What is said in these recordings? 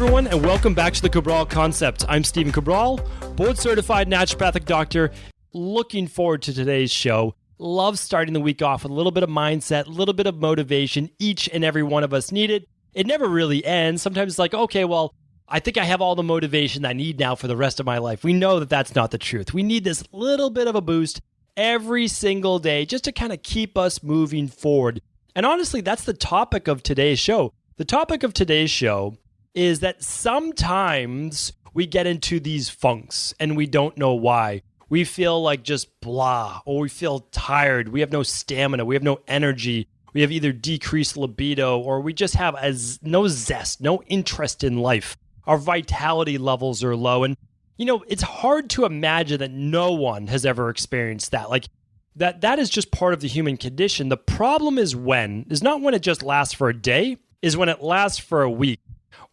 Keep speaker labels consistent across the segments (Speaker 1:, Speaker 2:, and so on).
Speaker 1: everyone, and welcome back to the Cabral Concept. I'm Stephen Cabral, board-certified naturopathic doctor. Looking forward to today's show. Love starting the week off with a little bit of mindset, a little bit of motivation. Each and every one of us need it. It never really ends. Sometimes it's like, okay, well, I think I have all the motivation I need now for the rest of my life. We know that that's not the truth. We need this little bit of a boost every single day just to kind of keep us moving forward. And honestly, that's the topic of today's show. The topic of today's show is that sometimes we get into these funks and we don't know why. We feel like just blah, or we feel tired. We have no stamina. We have no energy. We have either decreased libido, or we just have no zest, no interest in life. Our vitality levels are low. And, you know, it's hard to imagine that no one has ever experienced that. Like, that is just part of the human condition. The problem is not when it just lasts for a day, is when it lasts for a week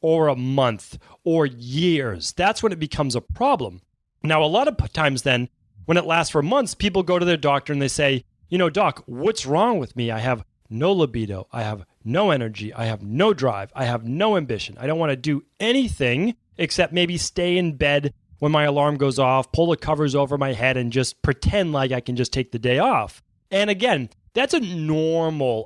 Speaker 1: or a month or years. That's when it becomes a problem. Now, a lot of times then, when it lasts for months, people go to their doctor and they say, you know, doc, what's wrong with me? I have no libido. I have no energy. I have no drive. I have no ambition. I don't want to do anything except maybe stay in bed when my alarm goes off, pull the covers over my head, and just pretend like I can just take the day off. And again, that's a normal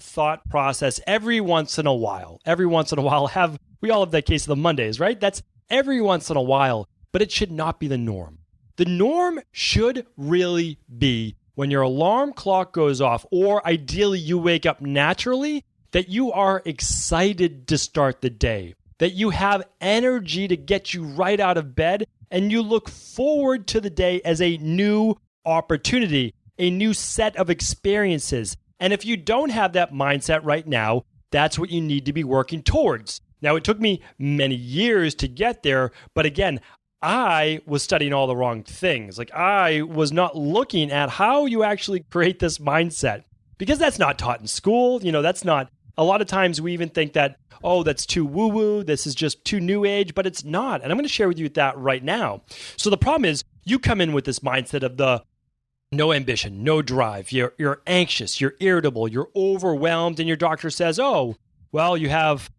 Speaker 1: thought process every once in a while. Every once in a while, we all have that case of the Mondays, right? That's every once in a while, but it should not be the norm. The norm should really be when your alarm clock goes off, or ideally you wake up naturally, that you are excited to start the day, that you have energy to get you right out of bed, and you look forward to the day as a new opportunity, a new set of experiences. And if you don't have that mindset right now, that's what you need to be working towards. Now, it took me many years to get there, but again, I was studying all the wrong things. Like, I was not looking at how you actually create this mindset, because that's not taught in school. You know, that's not, a lot of times we even think that, oh, that's too woo-woo, this is just too new age, but it's not. And I'm going to share with you that right now. So the problem is, you come in with this mindset of the no ambition, no drive, you're anxious, you're irritable, you're overwhelmed, and your doctor says, oh, well, you have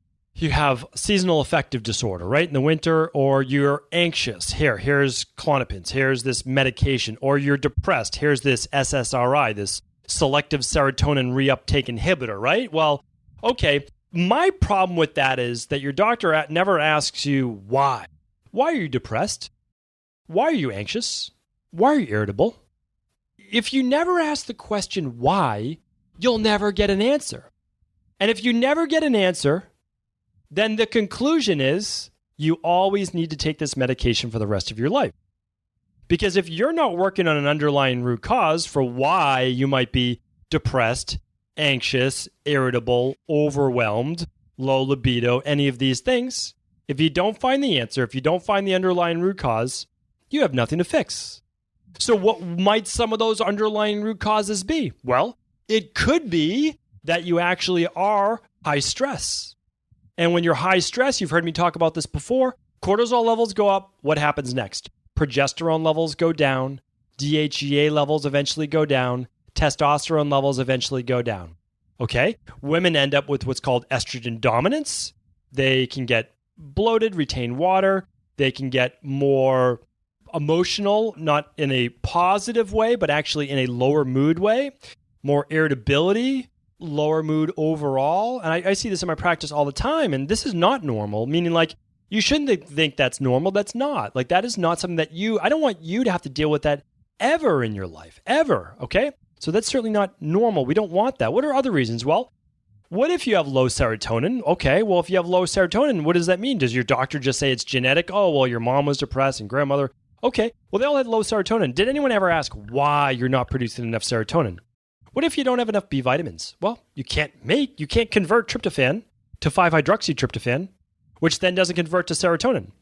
Speaker 1: seasonal affective disorder, right? In the winter, or you're anxious. Here's Klonopins. Here's this medication. Or you're depressed. Here's this SSRI, this selective serotonin reuptake inhibitor, right? Well, okay. My problem with that is that your doctor never asks you why. Why are you depressed? Why are you anxious? Why are you irritable? If you never ask the question why, you'll never get an answer. And if you never get an answer, then the conclusion is you always need to take this medication for the rest of your life. Because if you're not working on an underlying root cause for why you might be depressed, anxious, irritable, overwhelmed, low libido, any of these things, if you don't find the answer, if you don't find the underlying root cause, you have nothing to fix. So what might some of those underlying root causes be? Well, it could be that you actually are high stress. And when you're high stress, you've heard me talk about this before, cortisol levels go up. What happens next? Progesterone levels go down. DHEA levels eventually go down. Testosterone levels eventually go down. Okay? Women end up with what's called estrogen dominance. They can get bloated, retain water. They can get more emotional, not in a positive way, but actually in a lower mood way. More irritability, lower mood overall. And I see this in my practice all the time. And this is not normal, meaning like you shouldn't think that's normal. That's not. Like that is not something that I don't want you to have to deal with that ever in your life, ever. Okay? So that's certainly not normal. We don't want that. What are other reasons? Well, what if you have low serotonin? Okay, well, if you have low serotonin, what does that mean? Does your doctor just say it's genetic? Oh, well, your mom was depressed and grandmother. Okay, well, they all had low serotonin. Did anyone ever ask why you're not producing enough serotonin? What if you don't have enough B vitamins? Well, you can't convert tryptophan to 5-hydroxytryptophan, which then doesn't convert to serotonin.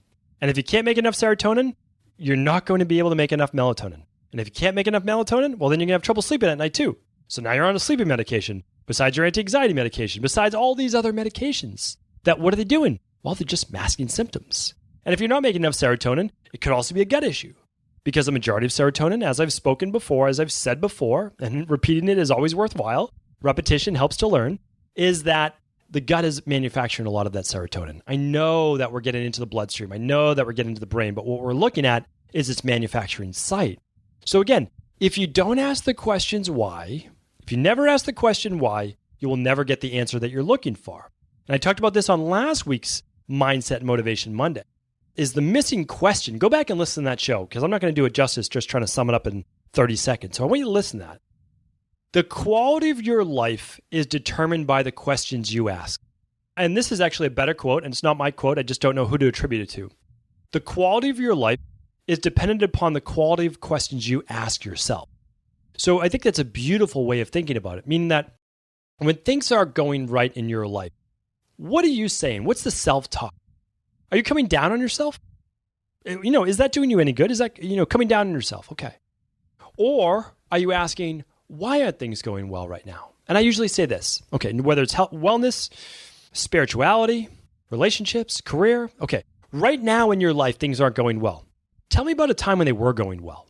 Speaker 1: And if you can't make enough serotonin, you're not going to be able to make enough melatonin. And if you can't make enough melatonin, well, then you're going to have trouble sleeping at night too. So now you're on a sleeping medication, besides your anti-anxiety medication, besides all these other medications. What are they doing? Well, they're just masking symptoms. And if you're not making enough serotonin, it could also be a gut issue. Because the majority of serotonin, as I've spoken before, as I've said before, and repeating it is always worthwhile, repetition helps to learn, is that the gut is manufacturing a lot of that serotonin. I know that we're getting into the bloodstream. I know that we're getting into the brain, but what we're looking at is its manufacturing site. So again, if you don't ask the questions why, if you never ask the question why, you will never get the answer that you're looking for. And I talked about this on last week's Mindset and Motivation Monday, is the missing question. Go back and listen to that show, because I'm not going to do it justice just trying to sum it up in 30 seconds. So I want you to listen to that. The quality of your life is determined by the questions you ask. And this is actually a better quote, and it's not my quote. I just don't know who to attribute it to. The quality of your life is dependent upon the quality of questions you ask yourself. So I think that's a beautiful way of thinking about it, meaning that when things are going right in your life, what are you saying? What's the self-talk? Are you coming down on yourself? Is that doing you any good? Is that, coming down on yourself? Okay. Or are you asking, why aren't things going well right now? And I usually say this, okay, whether it's health, wellness, spirituality, relationships, career, okay, right now in your life, things aren't going well. Tell me about a time when they were going well.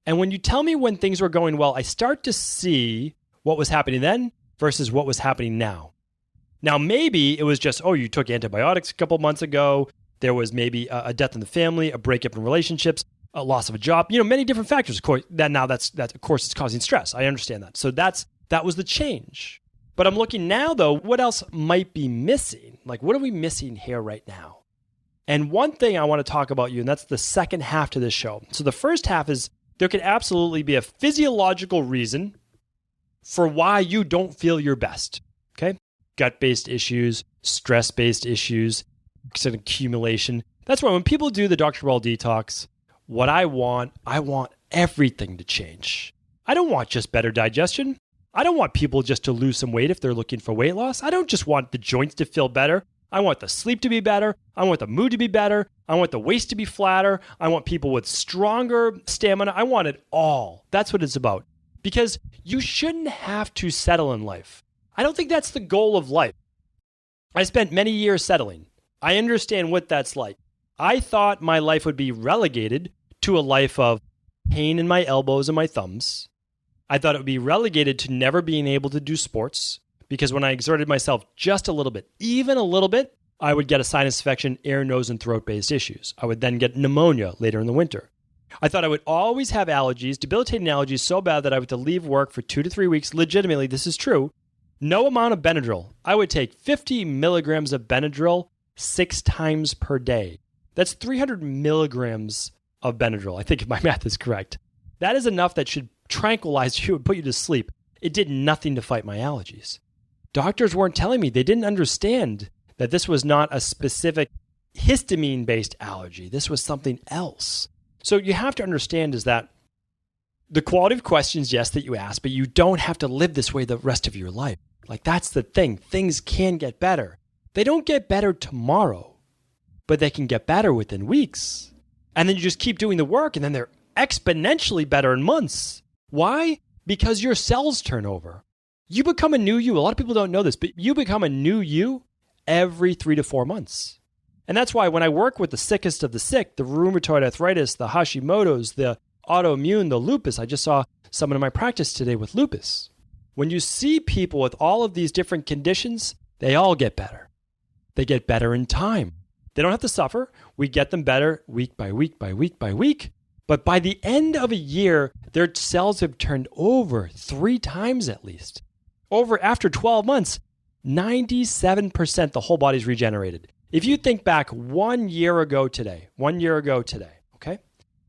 Speaker 1: And when you tell me when things were going well, I start to see what was happening then versus what was happening now. Now, maybe it was just, you took antibiotics a couple months ago. There was maybe a death in the family, a breakup in relationships, a loss of a job, many different factors. Of course, that of course, it's causing stress. I understand that. So that was the change. But I'm looking now, though, what else might be missing? Like, what are we missing here right now? And one thing I want to talk about you, and that's the second half to this show. So the first half is there could absolutely be a physiological reason for why you don't feel your best, okay? Gut-based issues, stress-based issues, accumulation. That's why when people do the Dr. Cabral detox, what I want everything to change. I don't want just better digestion. I don't want people just to lose some weight if they're looking for weight loss. I don't just want the joints to feel better. I want the sleep to be better. I want the mood to be better. I want the waist to be flatter. I want people with stronger stamina. I want it all. That's what it's about. Because you shouldn't have to settle in life. I don't think that's the goal of life. I spent many years settling. I understand what that's like. I thought my life would be relegated to a life of pain in my elbows and my thumbs. I thought it would be relegated to never being able to do sports, because when I exerted myself just a little bit, even a little bit, I would get a sinus infection, ear, nose, and throat-based issues. I would then get pneumonia later in the winter. I thought I would always have allergies, debilitating allergies so bad that I would have to leave work for 2 to 3 weeks. Legitimately, this is true. No amount of Benadryl. I would take 50 milligrams of Benadryl 6 times per day. That's 300 milligrams of Benadryl, I think if my math is correct. That is enough that should tranquilize you and put you to sleep. It did nothing to fight my allergies. Doctors weren't telling me. They didn't understand that this was not a specific histamine-based allergy. This was something else. So you have to understand is that the quality of questions, yes, that you ask, but you don't have to live this way the rest of your life. Like, that's the thing. Things can get better. They don't get better tomorrow, but they can get better within weeks. And then you just keep doing the work, and then they're exponentially better in months. Why? Because your cells turn over. You become a new you. A lot of people don't know this, but you become a new you every 3 to 4 months. And that's why when I work with the sickest of the sick, the rheumatoid arthritis, the Hashimoto's, the autoimmune, the lupus, I just saw someone in my practice today with lupus. When you see people with all of these different conditions, they all get better. They get better in time. They don't have to suffer. We get them better week by week by week by week. But by the end of a year, their cells have turned over 3 times at least. After 12 months, 97% the whole body's regenerated. If you think back 1 year ago today, okay?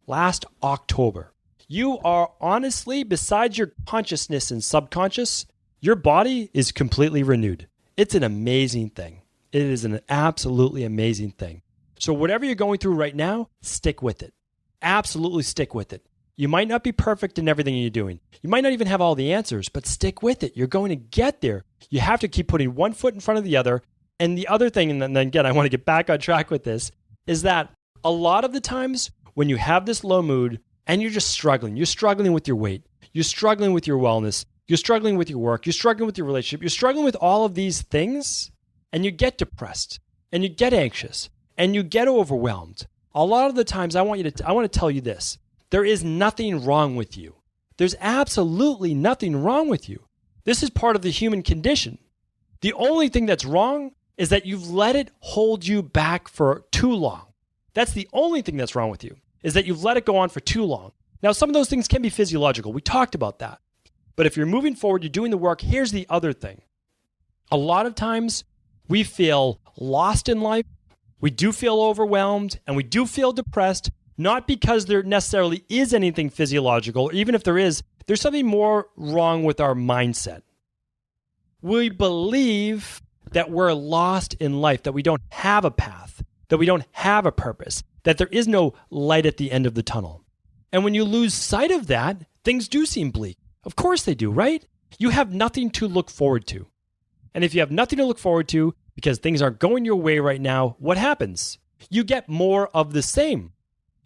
Speaker 1: Last October, you are honestly, besides your consciousness and subconscious, your body is completely renewed. It's an amazing thing. It is an absolutely amazing thing. So whatever you're going through right now, stick with it. Absolutely stick with it. You might not be perfect in everything you're doing. You might not even have all the answers, but stick with it. You're going to get there. You have to keep putting one foot in front of the other. And the other thing, and then again, I want to get back on track with this, is that a lot of the times when you have this low mood and you're just struggling with your weight, you're struggling with your wellness, you're struggling with your work, you're struggling with your relationship, you're struggling with all of these things, and you get depressed, and you get anxious, and you get overwhelmed. A lot of the times I want to tell you this. There is nothing wrong with you. There's absolutely nothing wrong with you. This is part of the human condition. The only thing that's wrong is that you've let it hold you back for too long. That's the only thing that's wrong with you, is that you've let it go on for too long. Now, some of those things can be physiological. We talked about that. But if you're moving forward, you're doing the work, here's the other thing. A lot of times we feel lost in life, we do feel overwhelmed, and we do feel depressed, not because there necessarily is anything physiological, or even if there is, there's something more wrong with our mindset. We believe that we're lost in life, that we don't have a path, that we don't have a purpose, that there is no light at the end of the tunnel. And when you lose sight of that, things do seem bleak. Of course they do, right? You have nothing to look forward to. And if you have nothing to look forward to because things aren't going your way right now, what happens? You get more of the same.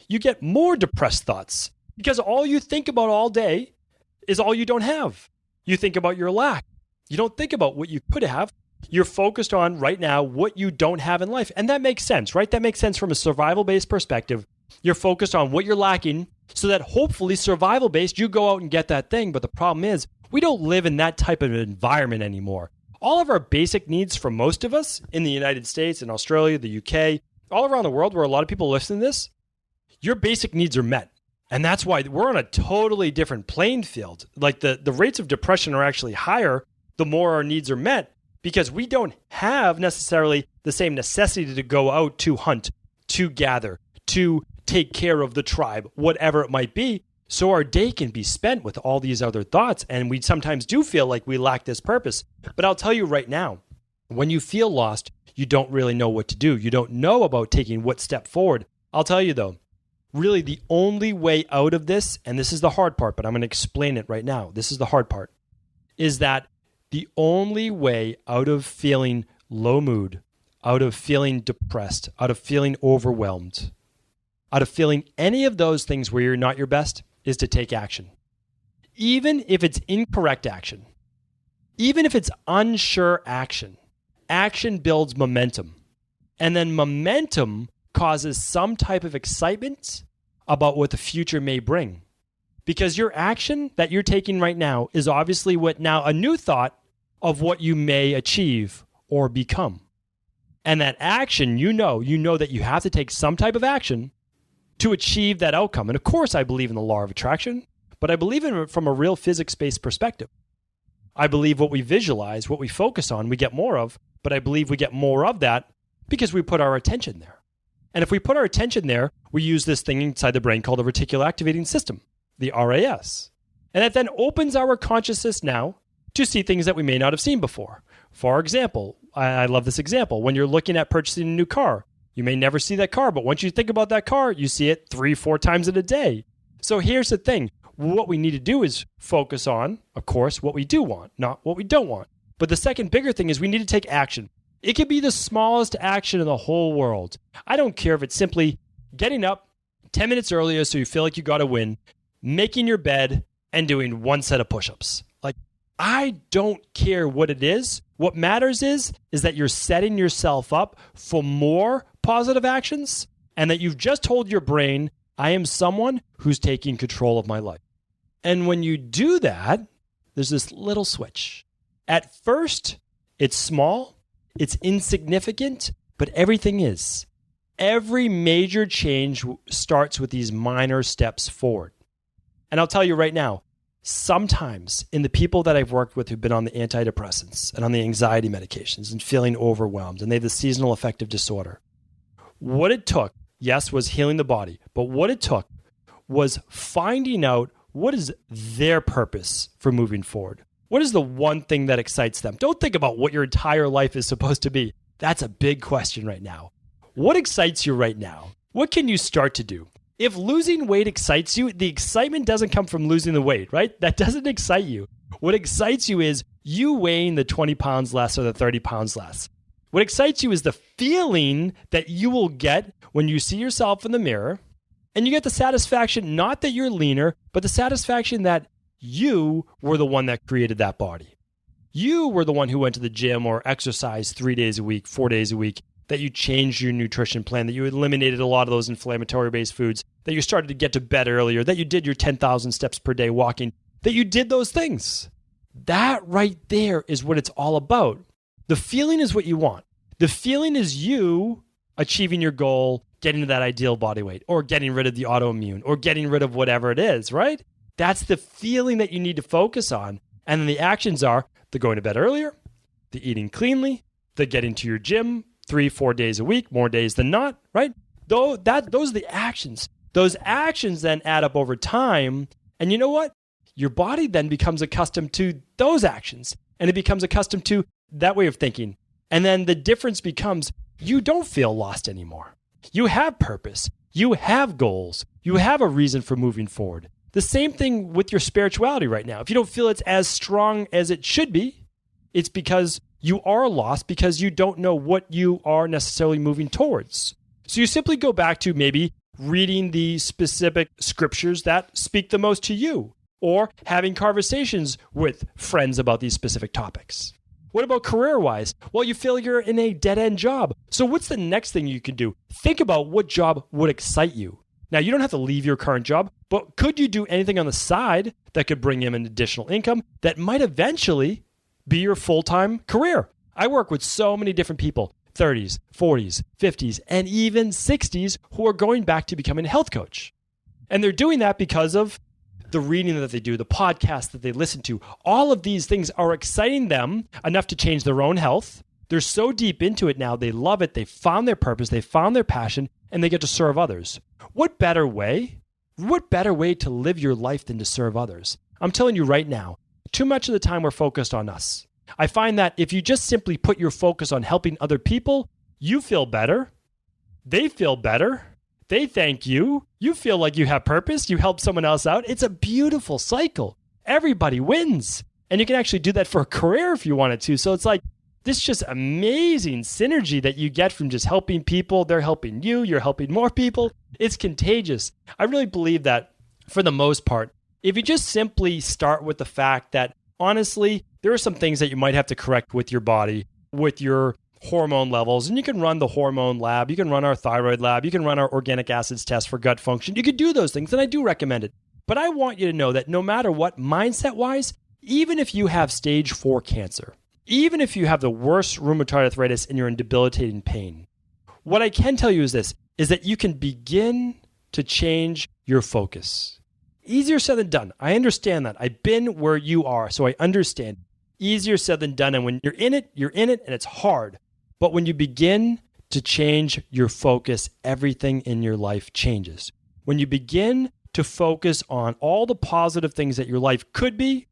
Speaker 1: You get more depressed thoughts because all you think about all day is all you don't have. You think about your lack. You don't think about what you could have. You're focused on right now what you don't have in life. And that makes sense, right? That makes sense from a survival-based perspective. You're focused on what you're lacking so that hopefully survival-based, you go out and get that thing. But the problem is we don't live in that type of environment anymore. All of our basic needs for most of us in the United States, in Australia, the UK, all around the world where a lot of people listen to this, your basic needs are met. And that's why we're on a totally different playing field. Like the rates of depression are actually higher the more our needs are met because we don't have necessarily the same necessity to go out to hunt, to gather, to take care of the tribe, whatever it might be. So our day can be spent with all these other thoughts. And we sometimes do feel like we lack this purpose. But I'll tell you right now, when you feel lost, you don't really know what to do. You don't know about taking what step forward. I'll tell you though, really the only way out of this, and this is the hard part, but I'm going to explain it right now. This is the hard part, is that the only way out of feeling low mood, out of feeling depressed, out of feeling overwhelmed, out of feeling any of those things where you're not your best is to take action. Even if it's incorrect action, even if it's unsure action, action builds momentum. And then momentum causes some type of excitement about what the future may bring. Because your action that you're taking right now is obviously what now a new thought of what you may achieve or become. And that action, you know that you have to take some type of action to achieve that outcome. And of course, I believe in the law of attraction, but I believe in it from a real physics-based perspective. I believe what we visualize, what we focus on, we get more of, but I believe we get more of that because we put our attention there. And if we put our attention there, we use this thing inside the brain called the reticular activating system, the RAS. And that then opens our consciousness now to see things that we may not have seen before. For example, I love this example. When you're looking at purchasing a new car, you may never see that car, but once you think about that car, you see it 3-4 times in a day. So here's the thing. What we need to do is focus on, of course, what we do want, not what we don't want. But the second bigger thing is we need to take action. It could be the smallest action in the whole world. I don't care if it's simply getting up 10 minutes earlier so you feel like you got to win, making your bed, and doing one set of push-ups. Like, I don't care what it is. What matters is that you're setting yourself up for more positive actions and that you've just told your brain, I am someone who's taking control of my life. And when you do that, there's this little switch. At first, it's small, it's insignificant, but everything is. Every major change starts with these minor steps forward. And I'll tell you right now, sometimes in the people that I've worked with who've been on the antidepressants and on the anxiety medications and feeling overwhelmed, and they have the seasonal affective disorder, what it took, yes, was healing the body, but what it took was finding out what is their purpose for moving forward. What is the one thing that excites them? Don't think about what your entire life is supposed to be. That's a big question right now. What excites you right now? What can you start to do? If losing weight excites you, the excitement doesn't come from losing the weight, right? That doesn't excite you. What excites you is you weighing the 20 pounds less or the 30 pounds less. What excites you is the feeling that you will get when you see yourself in the mirror and you get the satisfaction, not that you're leaner, but the satisfaction that you were the one that created that body. You were the one who went to the gym or exercised 3 days a week, 4 days a week, that you changed your nutrition plan, that you eliminated a lot of those inflammatory-based foods, that you started to get to bed earlier, that you did your 10,000 steps per day walking, that you did those things. That right there is what it's all about. The feeling is what you want. The feeling is you achieving your goal, getting to that ideal body weight, or getting rid of the autoimmune, or getting rid of whatever it is, right? That's the feeling that you need to focus on. And then the actions are the going to bed earlier, the eating cleanly, the getting to your gym 3-4 days a week, more days than not, right? Those are the actions. Those actions then add up over time. And you know what? Your body then becomes accustomed to those actions, and it becomes accustomed to that way of thinking. And then the difference becomes you don't feel lost anymore. You have purpose. You have goals. You have a reason for moving forward. The same thing with your spirituality right now. If you don't feel it's as strong as it should be, it's because you are lost because you don't know what you are necessarily moving towards. So you simply go back to maybe reading the specific scriptures that speak the most to you, or having conversations with friends about these specific topics. What about career-wise? Well, you feel you're in a dead-end job. So what's the next thing you can do? Think about what job would excite you. Now, you don't have to leave your current job, but could you do anything on the side that could bring in an additional income that might eventually be your full-time career? I work with so many different people, 30s, 40s, 50s, and even 60s, who are going back to becoming a health coach. And they're doing that because of the reading that they do, the podcasts that they listen to. All of these things are exciting them enough to change their own health. They're so deep into it now. They love it. They found their purpose. They found their passion, and they get to serve others. What better way? What better way to live your life than to serve others? I'm telling you right now, too much of the time we're focused on us. I find that if you just simply put your focus on helping other people, you feel better. They feel better. They thank you. You feel like you have purpose. You help someone else out. It's a beautiful cycle. Everybody wins. And you can actually do that for a career if you wanted to. So it's like this just amazing synergy that you get from just helping people. They're helping you. You're helping more people. It's contagious. I really believe that for the most part, if you just simply start with the fact that, honestly, there are some things that you might have to correct with your body, with your hormone levels, and you can run the hormone lab, you can run our thyroid lab, you can run our organic acids test for gut function. You could do those things, and I do recommend it. But I want you to know that no matter what, mindset-wise, even if you have stage 4 cancer, even if you have the worst rheumatoid arthritis and you're in debilitating pain, what I can tell you is this, is that you can begin to change your focus. Easier said than done. I understand that. I've been where you are, so I understand. Easier said than done. And when you're in it, and it's hard. But when you begin to change your focus, everything in your life changes. When you begin to focus on all the positive things that your life could be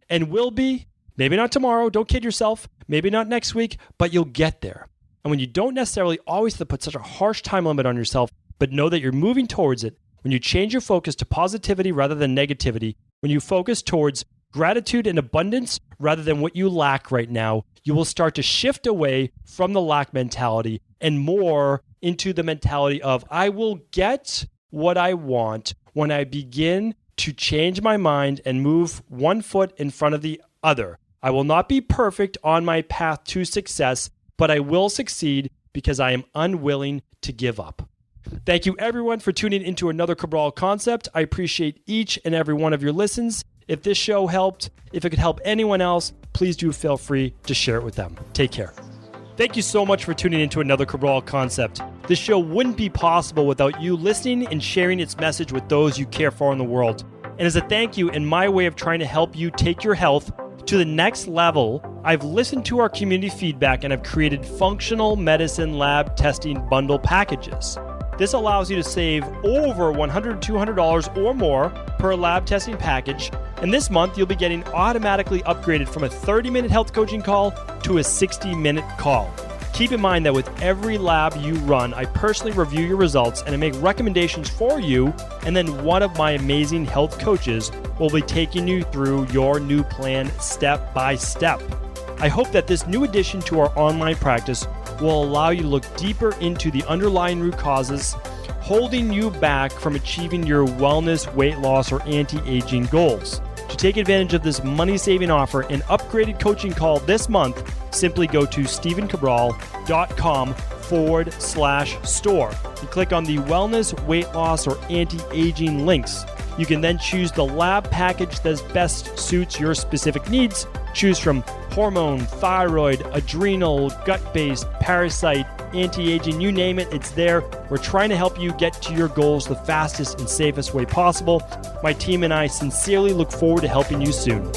Speaker 1: and will be, maybe not tomorrow, don't kid yourself, maybe not next week, but you'll get there. And when you don't necessarily always have to put such a harsh time limit on yourself, but know that you're moving towards it, when you change your focus to positivity rather than negativity, when you focus towards gratitude and abundance rather than what you lack right now, you will start to shift away from the lack mentality and more into the mentality of, I will get what I want when I begin to change my mind and move one foot in front of the other. I will not be perfect on my path to success, but I will succeed because I am unwilling to give up. Thank you everyone for tuning into another Cabral Concept. I appreciate each and every one of your listens. If this show helped, if it could help anyone else, please do feel free to share it with them. Take care. Thank you so much for tuning into another Cabral Concept. This show wouldn't be possible without you listening and sharing its message with those you care for in the world. And as a thank you and my way of trying to help you take your health to the next level, I've listened to our community feedback and I've created functional medicine lab testing bundle packages. This allows you to save over $100, $200 or more per lab testing package. And this month, you'll be getting automatically upgraded from a 30-minute health coaching call to a 60-minute call. Keep in mind that with every lab you run, I personally review your results and I make recommendations for you. And then one of my amazing health coaches will be taking you through your new plan step by step. I hope that this new addition to our online practice will allow you to look deeper into the underlying root causes holding you back from achieving your wellness, weight loss, or anti-aging goals. To take advantage of this money-saving offer and upgraded coaching call this month, simply go to stevencabral.com/store and click on the wellness, weight loss, or anti-aging links. You can then choose the lab package that best suits your specific needs. Choose from hormone, thyroid, adrenal, gut-based, parasite, anti-aging, you name it, it's there. We're trying to help you get to your goals the fastest and safest way possible. My team and I sincerely look forward to helping you soon.